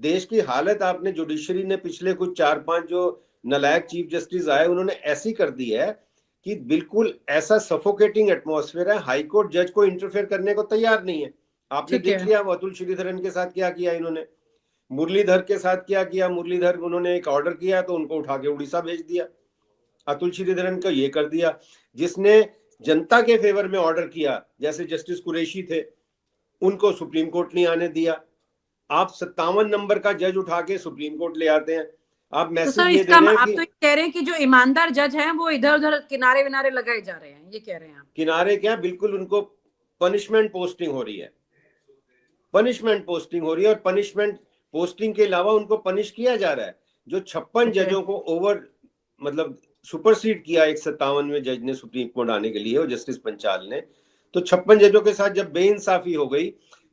देश की हालत आपने जुडिशरी ने पिछले कुछ 4-5 जो नालायक चीफ जस्टिस आए उन्होंने ऐसी कर दी है कि बिल्कुल ऐसा सफोकेटिंग एटमॉस्फेयर है, हाईकोर्ट जज को इंटरफेयर करने को तैयार नहीं है। आपने देख लिया अतुल श्रीधरन के साथ क्या किया इन्होंने, मुरलीधर के साथ क्या किया। मुरलीधर उन्होंने एक ऑर्डर किया तो उनको उठा के उड़ीसा भेज दिया। अतुल श्रीधरन को ये कर दिया। जिसने जनता के फेवर में ऑर्डर किया जैसे जस्टिस कुरैशी थे, उनको सुप्रीम कोर्ट नहीं आने दिया। आप 57 नंबर का जज उठा के सुप्रीम कोर्ट ले आते हैं। आप मैसेज ये दे रहे हैं आप कि तो कह रहे हैं कि जो ईमानदार जज हैं वो इधर उधर किनारे विनारे लगाए जा रहे हैं, ये कह रहे हैं आप? किनारे क्या, बिल्कुल उनको पनिशमेंट पोस्टिंग हो रही है, पनिशमेंट पोस्टिंग हो रही है। और पनिशमेंट पोस्टिंग के अलावा उनको पनिश किया जा रहा है। जो 56 जजों को ओवर मतलब सुपरसीड किया 157वें जज ने सुप्रीम कोर्ट आने के लिए और जस्टिस पंचाल ने, तो 56 जजों के साथ जब बेइंसाफी हो गई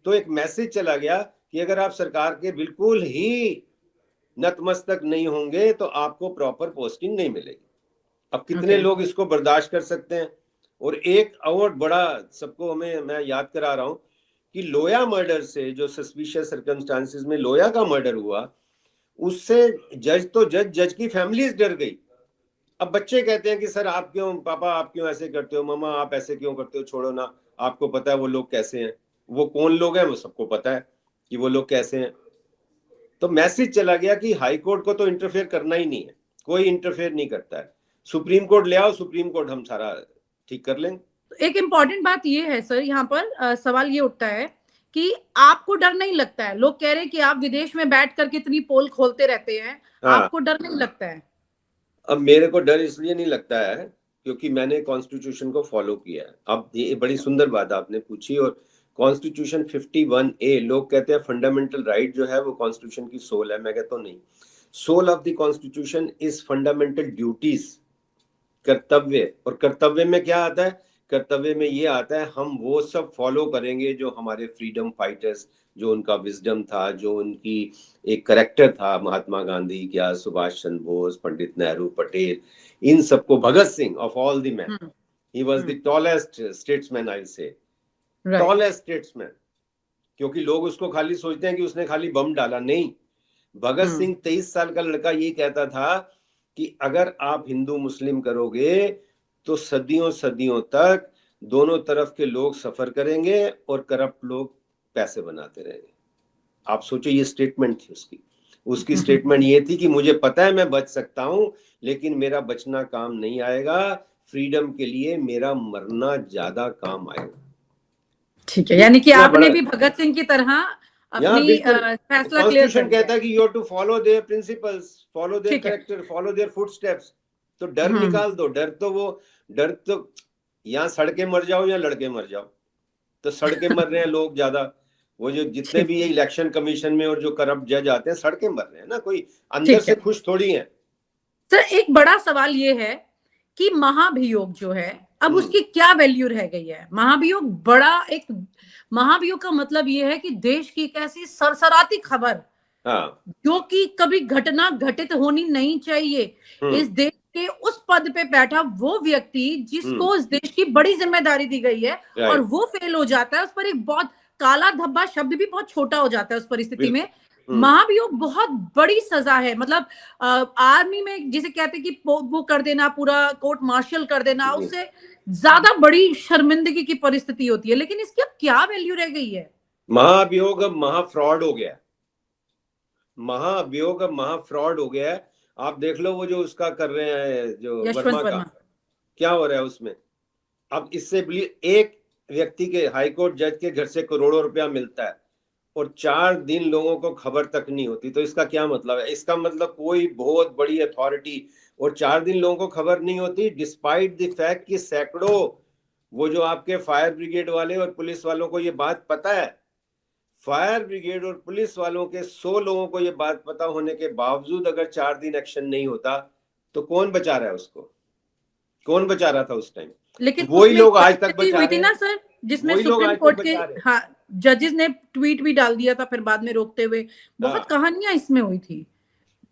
तो एक मैसेज चला गया कि अगर आप सरकार के बिल्कुल ही नतमस्तक नहीं होंगे तो आपको प्रॉपर पोस्टिंग नहीं मिलेगी। अब कितने लोग इसको बर्दाश्त कर सकते हैं। और एक और बड़ा सबको हमें मैं याद करा रहा हूं कि लोया मर्डर से जो सस्पिशियस सर्कमस्टांसेस में लोया का मर्डर हुआ, उससे जज की फैमिलीज डर गई। अब बच्चे कहते हैं कि सर आप क्यों, पापा आप क्यों ऐसे करते हो, मम्मा आप ऐसे क्यों करते हो, छोड़ो ना, आपको पता है वो लोग कैसे हैं, वो कौन लोग हैं, वो सबको पता है कि वो लोग कैसे हैं। तो मैसेज चला गया कि हाई कोर्ट को तो इंटरफेयर करना ही नहीं है, कोई इंटरफेयर नहीं करता है, सुप्रीम कोर्ट ले आओ, सुप्रीम कोर्ट हम सारा ठीक कर लेंगे। एक इम्पॉर्टेंट बात ये है सर, यहाँ पर सवाल ये उठता है कि आपको डर नहीं लगता है? लोग कह रहे हैं कि आप विदेश में बैठ कर कितनी पोल खोलते रहते हैं, आपको डर नहीं लगता है? अब मेरे को डर इसलिए नहीं लगता है क्योंकि मैंने कॉन्स्टिट्यूशन को फॉलो किया है। अब ये बड़ी सुंदर बात आपने पूछी। और कॉन्स्टिट्यूशन 51A, लोग कहते हैं फंडामेंटल राइट जो है वो कॉन्स्टिट्यूशन की सोल है, मैं कहता हूँ नहीं। Soul of the constitution is fundamental duties, कर्तव्य। और कर्तव्य में क्या आता है, कर्तव्य में ये आता है हम वो सब फॉलो करेंगे जो हमारे फ्रीडम फाइटर्स, जो उनका विजडम था, जो उनकी एक करेक्टर था, महात्मा गांधी क्या, सुभाष चंद्र बोस, पंडित नेहरू, पटेल, इन सबको, Bhagat Singh of all the man, he was the tallest statesman, I say tallest statesman. क्योंकि लोग उसको खाली सोचते हैं कि उसने खाली बम डाला, नहीं। भगत सिंह 23 साल का लड़का ये कहता था कि अगर आप हिंदू मुस्लिम करोगे तो सदियों सदियों तक दोनों तरफ के लोग सफर करेंगे और करप्ट लोग पैसे बनाते रहेंगे। आप सोचो, ये स्टेटमेंट थी उसकी। उसकी स्टेटमेंट ये थी कि मुझे पता है मैं बच सकता हूं लेकिन मेरा बचना काम नहीं आएगा, फ्रीडम के लिए मेरा मरना ज्यादा काम आएगा। ठीक है, यानी कि आपने भी भगत सिंह की तरह अपनी फैसला क्लियर कर दिया। कहता है कि you have to follow their principles, follow their character, follow their footsteps. तो डर निकाल दो। डर तो यहाँ सड़के मर जाओ या लड़के मर जाओ, तो सड़के मर रहे हैं लोग ज्यादा। वो जो जितने भी ये इलेक्शन कमीशन में और जो करप्ट जज आते हैं सड़के मर रहे हैं ना, कोई अंदर से खुश थोड़ी है। सर एक बड़ा सवाल ये है कि महाभियोग जो है अब उसकी क्या वैल्यू रह गई है? महाभियोग बड़ा एक, महाभियोग का मतलब ये है कि देश की एक ऐसी सरसराती खबर जो कि कभी घटना घटित होनी नहीं चाहिए, इस देश के उस पद पे बैठा वो व्यक्ति जिसको इस देश की बड़ी जिम्मेदारी दी गई है और वो फेल हो जाता है, उस पर एक बहुत काला धब्बा शब्द भी बहुत छोटा हो जाता है उस परिस्थिति में। महाभियोग बहुत बड़ी सजा है। मतलब आर्मी में जिसे कहते हैं कि वो कर देना, पूरा कोर्ट मार्शल कर देना, उससे ज्यादा बड़ी शर्मिंदगी की परिस्थिति होती है। लेकिन इसकी अब क्या वैल्यू रह गई है? महाभियोग अब महाफ्रॉड हो गया, महाभियोग अब महाफ्रॉड हो गया है। आप देख लो वो जो उसका कर रहे हैं जो वर्मा का, क्या हो रहा है उसमें। अब इससे एक व्यक्ति के, हाईकोर्ट जज के घर से करोड़ों रुपया मिलता है और 4 दिन लोगों को खबर तक नहीं होती, तो इसका क्या मतलब है? इसका मतलब कोई बहुत बड़ी अथॉरिटी और 4 दिन लोगों को खबर नहीं होती, डिस्पाइट द फैक्ट कि सैकड़ों, वो जो आपके फायर ब्रिगेड वाले और पुलिस वालों को ये बात पता है, फायर ब्रिगेड और पुलिस वालों के 100 लोगों को ये बात पता होने के बावजूद अगर 4 दिन एक्शन नहीं होता तो कौन बचा रहा है उसको? कौन बचा रहा था उस टाइम? लेकिन वही लोग आज तक बचा रहे हैं ना सर, जिसमें सुप्रीम कोर्ट के जजेस ने ट्वीट भी डाल दिया था फिर बाद में रोकते हुए, बहुत कहानियां इसमें हुई थी।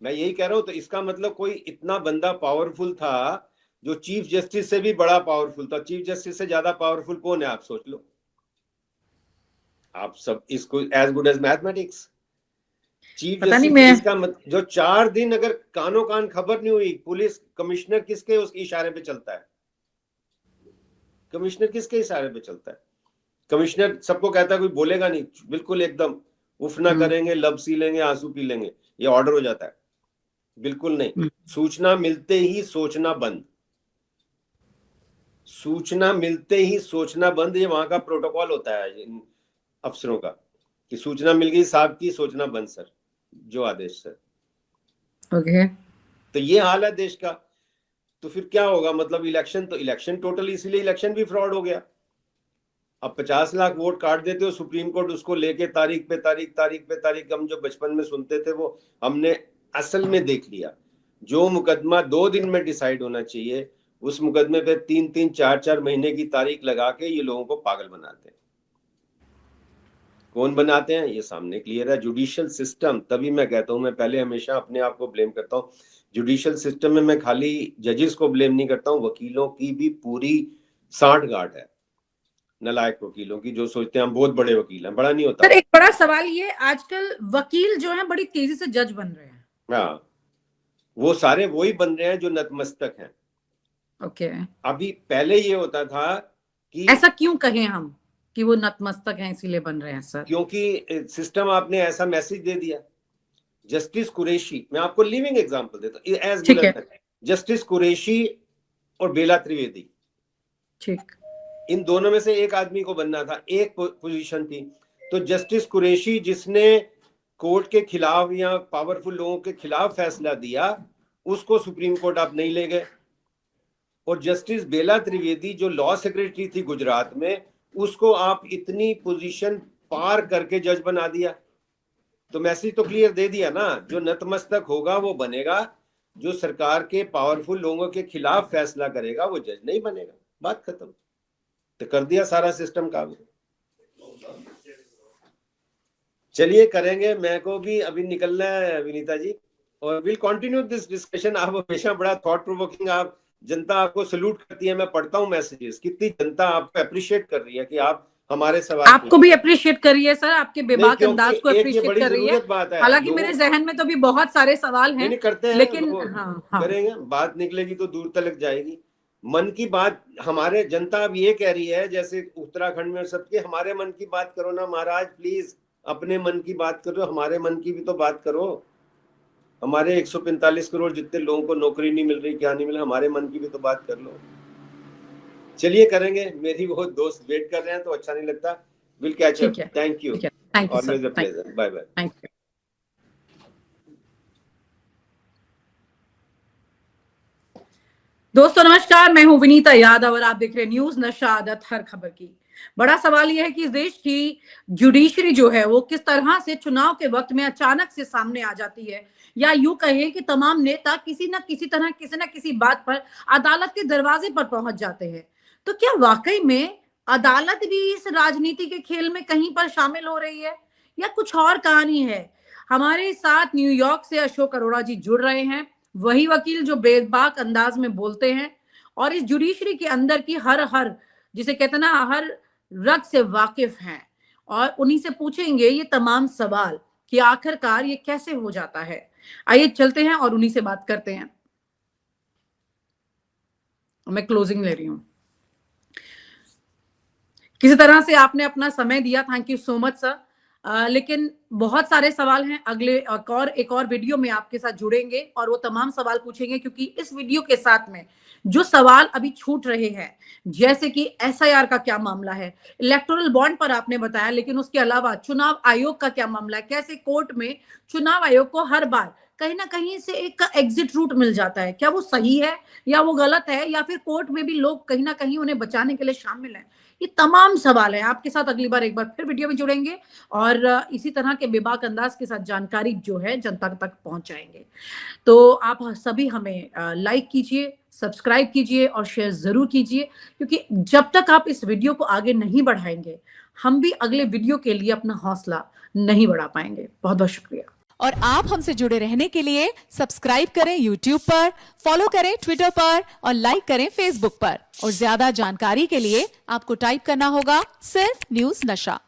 मैं यही कह रहा हूं, तो इसका मतलब कोई इतना बंदा पावरफुल था जो चीफ जस्टिस से भी बड़ा पावरफुल था। चीफ जस्टिस से ज्यादा पावरफुल कौन है आप सोच लो, आप सब इसको as good as mathematics. Chief पता नहीं जस्टिस मैं का जो 4 दिन अगर कानो कान खबर नहीं हुई, पुलिस कमिश्नर किसके उसके इशारे पे चलता है? कमिश्नर किसके इशारे पे चलता है? कमिश्नर सबको कहता है कोई बोलेगा नहीं, बिल्कुल एकदम उफ ना करेंगे, लब सी लेंगे, आंसू पी लेंगे, ये ऑर्डर हो जाता है। बिल्कुल नहीं, सूचना मिलते ही सोचना बंद, सूचना मिलते ही सोचना बंद, ये वहां का प्रोटोकॉल होता है इन अफसरों का कि सूचना मिल गई साहब की, सोचना बंद सर, जो आदेश सर। ओके तो ये हाल है देश का। तो फिर क्या होगा? मतलब इलेक्शन, तो इलेक्शन टोटल, इसीलिए इलेक्शन भी फ्रॉड हो गया। अब 50 लाख वोट काट देते हो, सुप्रीम कोर्ट उसको लेके तारीख पे तारीख, तारीख पे तारीख, हम जो बचपन में सुनते थे वो हमने असल में देख लिया। जो मुकदमा 2 दिन में डिसाइड होना चाहिए, उस मुकदमे पे 3-3, 4-4 महीने की तारीख लगा के ये लोगों को पागल बनाते हैं। कौन बनाते हैं ये सामने क्लियर है, जुडिशियल सिस्टम। तभी मैं कहता हूं, मैं पहले हमेशा अपने आप को ब्लेम करता हूं जुडिशियल सिस्टम में। मैं खाली जजेस को ब्लेम नहीं करता हूं, वकीलों की भी पूरी सांठ गांठ है, नालायक वकीलों की, जो सोचते हैं हम बहुत बड़े वकील हैं। बड़ा नहीं होता। सर, एक बड़ा सवाल ये, आजकल वकील जो है बड़ी तेजी से जज बन रहे हैं। हाँ, वो सारे वही बन रहे हैं जो नतमस्तक हैं। ओके अभी पहले ये होता था कि ऐसा क्यों कहें हम कि वो नतमस्तक हैं इसीलिए बन रहे हैं सर? क्योंकि सिस्टम आपने ऐसा मैसेज दे दिया। जस्टिस कुरैशी, मैं आपको लिविंग एग्जांपल देता हूँ, एज ठीक है, जस्टिस कुरैशी और बेला त्रिवेदी, ठीक। इन दोनों में से एक आदमी को बनना था, एक पोजीशन थी। तो जस्टिस कुरैशी जिसने कोर्ट के खिलाफ या पावरफुल लोगों के खिलाफ फैसला दिया, उसको सुप्रीम कोर्ट आप नहीं ले गए। और जस्टिस बेला त्रिवेदी जो लॉ सेक्रेटरी थी गुजरात में, उसको आप इतनी पोजीशन पार करके जज बना दिया। तो मैसेज तो क्लियर दे दिया ना, जो नतमस्तक होगा वो बनेगा, जो सरकार के पावरफुल लोगों के खिलाफ फैसला करेगा वो जज नहीं बनेगा। बात खत्म। तो कर दिया सारा सिस्टम काम। चलिए करेंगे, मैं को भी अभी निकलना है विनीता जी, और विल कंटिन्यू दिस डिस्कशन। आप हमेशा बड़ा थॉट प्रोवोकिंग, आप जनता आपको सल्यूट करती है। मैं पढ़ता हूँ मैसेजेस, कितनी जनता आपको अप्रिशिएट कर रही है कि आप हमारे सवाल आपको भी अप्रिशिएट कर रही है सर, आपके बेबाक अंदाज को अप्रिशिएट कर रही है। बात है, हालांकि मेरे जहन में तो भी बहुत सारे सवाल हैं, नहीं करते हैं, लेकिन हाँ करेंगे, बात निकलेगी तो दूर तक जाएगी। मन की बात हमारे जनता अब ये कह रही है, जैसे उत्तराखंड में सबके, हमारे मन की बात करो ना महाराज, प्लीज अपने मन की बात करो, हमारे मन की भी तो बात करो। हमारे 145 करोड़ जितने लोगों को नौकरी नहीं मिल रही, क्या नहीं मिल रहा, हमारे मन की भी तो बात कर लो। चलिए करेंगे, मेरी बहुत दोस्त वेट कर रहे हैं तो अच्छा नहीं लगता। Will catch up. Thank you, always a pleasure. Bye bye. Thank you. दोस्तों नमस्कार, मैं हूं विनीता यादव और आप देख रहे हैं न्यूज नशा आदत हर खबर की। बड़ा सवाल यह है कि इस देश की जुडिशरी जो है वो किस तरह से चुनाव के वक्त में अचानक से सामने आ जाती है, या यूं कहें कि तमाम नेता किसी न किसी तरह किसी न किसी बात पर अदालत के दरवाजे पर पहुंच जाते हैं। तो क्या वाकई में अदालत भी इस राजनीति के खेल में कहीं पर शामिल हो रही है, या कुछ और कहानी है? हमारे साथ न्यूयॉर्क से अशोक अरोड़ा जी जुड़ रहे हैं, वही वकील जो बेबाक अंदाज में बोलते हैं और इस जुडिशरी के अंदर की हर जिसे कहते हैं ना, हर रग से वाकिफ हैं, और उन्हीं से पूछेंगे ये तमाम सवाल कि आखिरकार ये कैसे हो जाता है। आइए चलते हैं और उन्हीं से बात करते हैं। मैं क्लोजिंग ले रही हूं। किसी तरह से आपने अपना समय दिया, thank you so much sir. लेकिन बहुत सारे सवाल हैं, अगले एक और वीडियो में आपके साथ जुड़ेंगे और वो तमाम सवाल पूछेंगे, क्योंकि इस वीडियो के साथ में जो सवाल अभी छूट रहे हैं, जैसे कि एसआईआर का क्या मामला है, इलेक्टोरल बॉन्ड पर आपने बताया, लेकिन उसके अलावा चुनाव आयोग का क्या मामला है, कैसे कोर्ट में चुनाव आयोग को हर बार कहीं ना कहीं से एक एग्जिट रूट मिल जाता है, क्या वो सही है या वो गलत है, या फिर कोर्ट में भी लोग कहीं ना कहीं उन्हें बचाने के लिए शामिल हैं। ये तमाम सवाल हैं। आपके साथ अगली बार एक बार फिर वीडियो में जुड़ेंगे और इसी तरह के बेबाक अंदाज के साथ जानकारी जो है जनता तक पहुंचाएंगे। तो आप सभी हमें लाइक कीजिए, सब्सक्राइब कीजिए और शेयर जरूर कीजिए, क्योंकि जब तक आप इस वीडियो को आगे नहीं बढ़ाएंगे, हम भी अगले वीडियो के लिए अपना हौसला नहीं बढ़ा पाएंगे। बहुत बहुत शुक्रिया। और आप हमसे जुड़े रहने के लिए सब्सक्राइब करें YouTube पर, फॉलो करें Twitter पर और लाइक करें Facebook पर। और ज्यादा जानकारी के लिए आपको टाइप करना होगा सिर्फ न्यूज नशा।